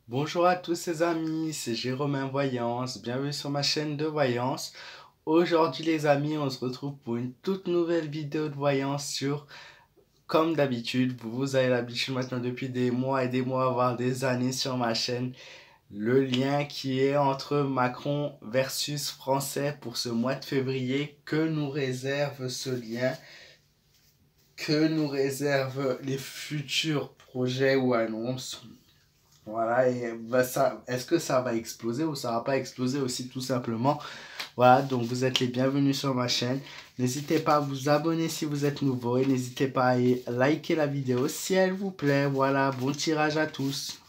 Bonjour à tous les amis, c'est Jérôme Voyance, bienvenue sur ma chaîne de voyance. Aujourd'hui les amis, on se retrouve pour une toute nouvelle vidéo de voyance comme d'habitude, vous avez l'habitude maintenant depuis des mois et des mois, voire des années sur ma chaîne, le lien qui est entre Macron versus Français pour ce mois de février, que nous réserve ce lien, que nous réservent les futurs projets ou annonces. Voilà, et bah ça, est-ce que ça va exploser ou ça va pas exploser aussi tout simplement? Voilà, donc vous êtes les bienvenus sur ma chaîne. N'hésitez pas à vous abonner si vous êtes nouveau et n'hésitez pas à liker la vidéo si elle vous plaît. Voilà, bon tirage à tous.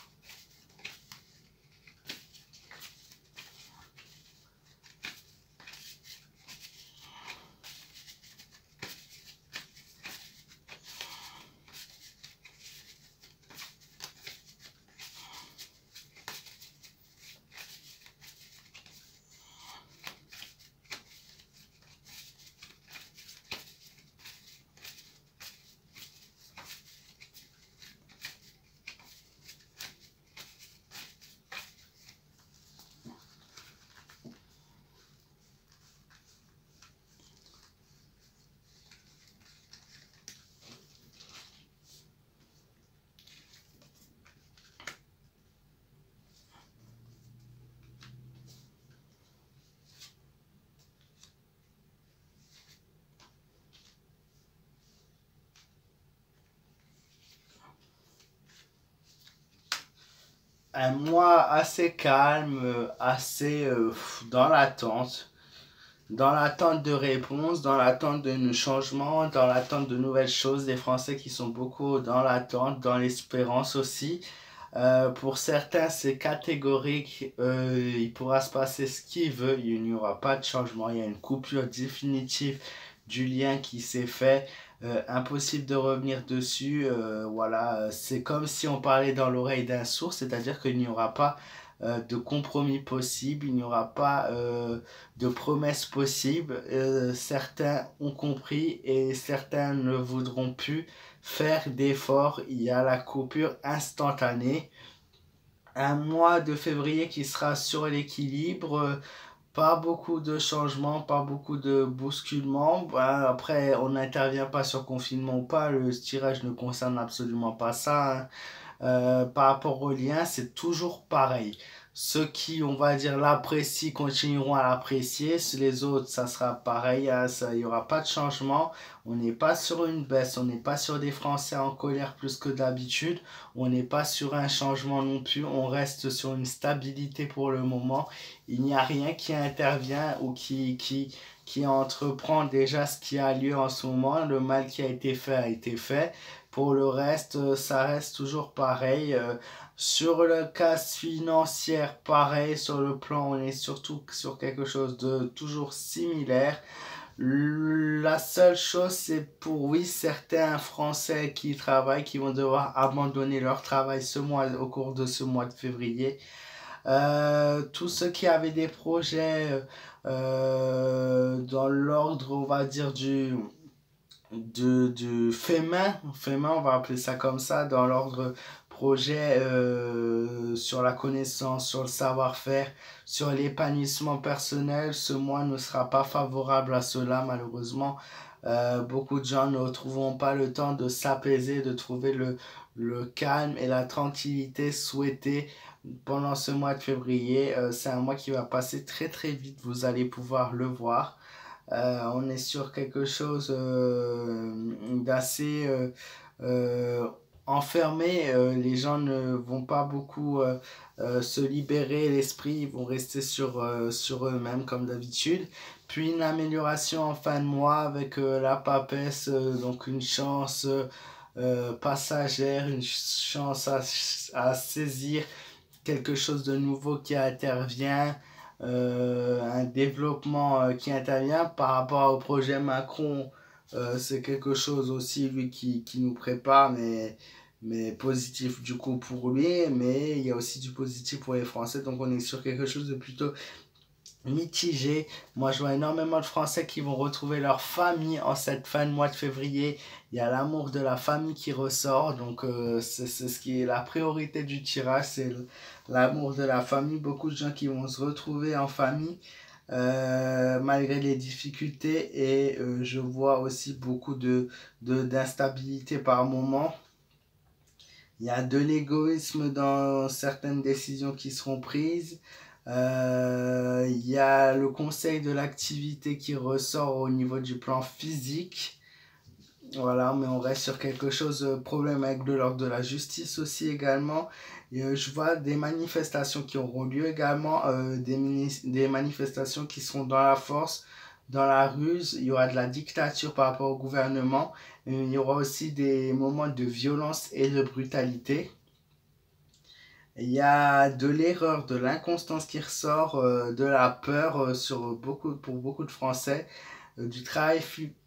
Un mois assez calme, assez dans l'attente de réponses, dans l'attente de changements, dans l'attente de nouvelles choses. Des Français qui sont beaucoup dans l'attente, dans l'espérance aussi. Pour certains, c'est catégorique. Il pourra se passer ce qu'il veut. Il n'y aura pas de changement. Il y a une coupure définitive du lien qui s'est fait. Impossible de revenir dessus. Voilà, c'est comme si on parlait dans l'oreille d'un sourd, c'est-à-dire qu'il n'y aura pas de compromis possible, il n'y aura pas de promesses possibles. Certains ont compris et certains ne voudront plus faire d'efforts. Il y a la coupure instantanée. Un mois de février qui sera sur l'équilibre. Pas beaucoup de changements, pas beaucoup de bousculements. Bah, après, on n'intervient pas sur confinement ou pas. Le tirage ne concerne absolument pas ça, hein. Par rapport au lien, c'est toujours pareil. Ceux qui, on va dire, l'apprécient continueront à l'apprécier. Les autres, ça sera pareil, hein, il n'y aura pas de changement. On n'est pas sur une baisse, on n'est pas sur des Français en colère plus que d'habitude. On n'est pas sur un changement non plus. On reste sur une stabilité pour le moment. Il n'y a rien qui intervient ou qui entreprend déjà ce qui a lieu en ce moment. Le mal qui a été fait a été fait. Pour le reste, ça reste toujours pareil. Sur le cas financier, pareil. Sur le plan, on est surtout sur quelque chose de toujours similaire. La seule chose, c'est pour, oui, certains Français qui travaillent, qui vont devoir abandonner leur travail ce mois, au cours de ce mois de février. Tous ceux qui avaient des projets dans l'ordre, on va dire, du fait main, on va appeler ça comme ça, dans l'ordre projet sur la connaissance, sur le savoir-faire, sur l'épanouissement personnel. Ce mois ne sera pas favorable à cela, malheureusement. Beaucoup de gens ne trouveront pas le temps de s'apaiser, de trouver le calme et la tranquillité souhaitée pendant ce mois de février. C'est un mois qui va passer très très vite, vous allez pouvoir le voir. On est sur quelque chose d'assez euh, enfermé. Les gens ne vont pas beaucoup se libérer l'esprit, ils vont rester sur eux-mêmes comme d'habitude. Puis une amélioration en fin de mois avec la papesse, donc une chance passagère, une chance à saisir quelque chose de nouveau qui intervient, un développement qui intervient par rapport au projet Macron. C'est quelque chose aussi, lui, qui nous prépare, mais positif du coup pour lui, mais il y a aussi du positif pour les Français, donc on est sur quelque chose de plutôt mitigé. Moi, je vois énormément de Français qui vont retrouver leur famille en cette fin de mois de février. Il y a l'amour de la famille qui ressort. Donc, c'est ce qui est la priorité du tirage, c'est l'amour de la famille. Beaucoup de gens qui vont se retrouver en famille malgré les difficultés. Et je vois aussi beaucoup d'instabilité par moment. Il y a de l'égoïsme dans certaines décisions qui seront prises. Il y a le conseil de l'activité qui ressort au niveau du plan physique. Voilà, mais on reste sur quelque chose, problème avec de l'ordre de la justice aussi également. Et, je vois des manifestations qui auront lieu également, des manifestations qui seront dans la force, dans la ruse. Il y aura de la dictature par rapport au gouvernement. Et il y aura aussi des moments de violence et de brutalité. Il y a de l'erreur, de l'inconstance qui ressort, de la peur pour beaucoup de Français, du travail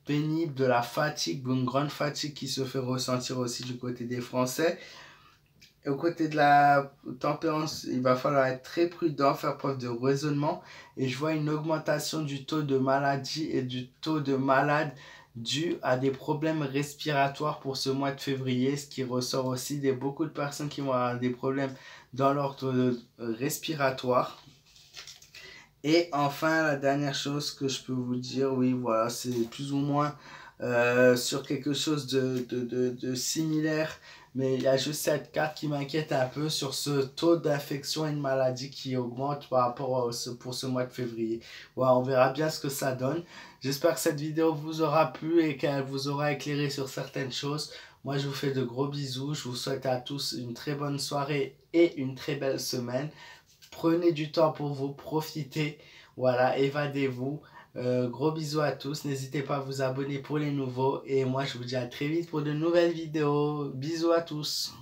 pénible, de la fatigue, une grande fatigue qui se fait ressentir aussi du côté des Français. Et au côté de la tempérance, il va falloir être très prudent, faire preuve de raisonnement. Et je vois une augmentation du taux de maladie et du taux de malades dû à des problèmes respiratoires pour ce mois de février, ce qui ressort aussi de beaucoup de personnes qui vont avoir des problèmes dans l'ordre respiratoire. Et enfin, la dernière chose que je peux vous dire, oui, voilà, c'est plus ou moins sur quelque chose de similaire, mais il y a juste cette carte qui m'inquiète un peu sur ce taux d'infection et de maladie qui augmente par rapport pour ce mois de février. Voilà, on verra bien ce que ça donne. J'espère que cette vidéo vous aura plu et qu'elle vous aura éclairé sur certaines choses. Moi, je vous fais de gros bisous. Je vous souhaite à tous une très bonne soirée et une très belle semaine. Prenez du temps pour vous, profitez, voilà, évadez-vous. Gros bisous à tous, n'hésitez pas à vous abonner pour les nouveaux. Et moi, je vous dis à très vite pour de nouvelles vidéos. Bisous à tous.